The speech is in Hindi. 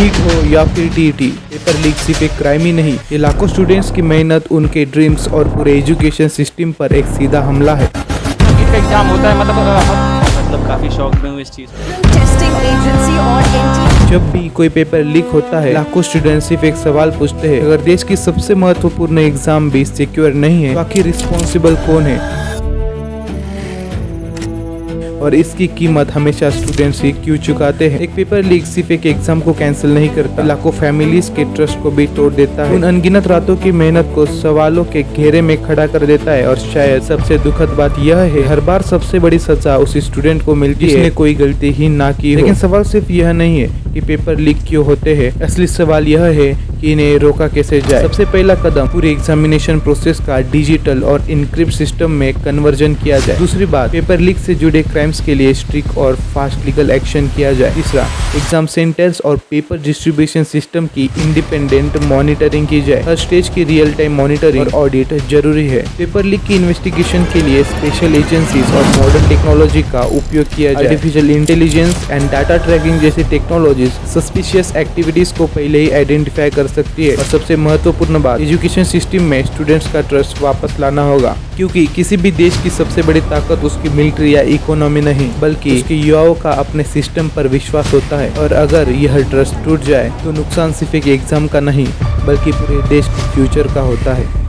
नीट हो या फिर टीईटी, पेपर लीक सिर्फ एक क्राइम ही नहीं, ये लाखों स्टूडेंट्स की मेहनत, उनके ड्रीम्स और पूरे एजुकेशन सिस्टम पर एक सीधा हमला है। एग्जाम होता है मतलब काफ़ी शौक में हूँ इस चीज़ में। टेस्टिंग एजेंसी और एनटी जब भी कोई पेपर लीक होता है, लाखों स्टूडेंट सिर्फ एक सवाल पूछते हैं, अगर देश की सबसे महत्वपूर्ण एग्जाम भी सिक्योर नहीं है तो आखिर रिस्पॉन्सिबल कौन है? और इसकी कीमत हमेशा स्टूडेंट्स ही क्यों चुकाते हैं? एक पेपर लीक सिर्फ एक एग्जाम को कैंसिल नहीं करता, लाखों फैमिलीज के ट्रस्ट को भी तोड़ देता है। उन अनगिनत रातों की मेहनत को सवालों के घेरे में खड़ा कर देता है। और शायद सबसे दुखद बात यह है, हर बार सबसे बड़ी सजा उस स्टूडेंट को मिलती है जिसने कोई गलती ही ना की हो। लेकिन सवाल सिर्फ यह नहीं है कि पेपर लीक क्यों होते हैं, असली सवाल यह है कि इन्हें रोका कैसे जाए। सबसे पहला कदम पूरे एग्जामिनेशन प्रोसेस का डिजिटल और इनक्रिप्ट सिस्टम में कन्वर्जन किया जाए। दूसरी बात, पेपर लीक से जुड़े क्राइम्स के लिए स्ट्रिक्ट और फास्ट लीगल एक्शन किया जाए। तीसरा, एग्जाम सेंटर्स और पेपर डिस्ट्रीब्यूशन सिस्टम की इंडिपेंडेंट मॉनिटरिंग की जाए। हर स्टेज की रियल टाइम मॉनिटरिंग और ऑडिट जरूरी है। पेपर लीक की इन्वेस्टिगेशन के लिए स्पेशल एजेंसीज और मॉडर्न टेक्नोलॉजी का उपयोग किया जाए। Artificial intelligence and data tracking जैसी टेक्नोलॉजीज सस्पिशियस एक्टिविटीज को पहले ही आइडेंटिफाई कर सकती है। और सबसे महत्वपूर्ण बात, एजुकेशन सिस्टम में स्टूडेंट्स का ट्रस्ट वापस लाना होगा, क्योंकि किसी भी देश की सबसे बड़ी ताकत उसकी मिलिट्री या इकोनॉमी नहीं, बल्कि उसके युवाओं का अपने सिस्टम पर विश्वास होता है। और अगर यह ट्रस्ट टूट जाए तो नुकसान सिर्फ एक एग्जाम का नहीं, बल्कि पूरे देश के फ्यूचर का होता है।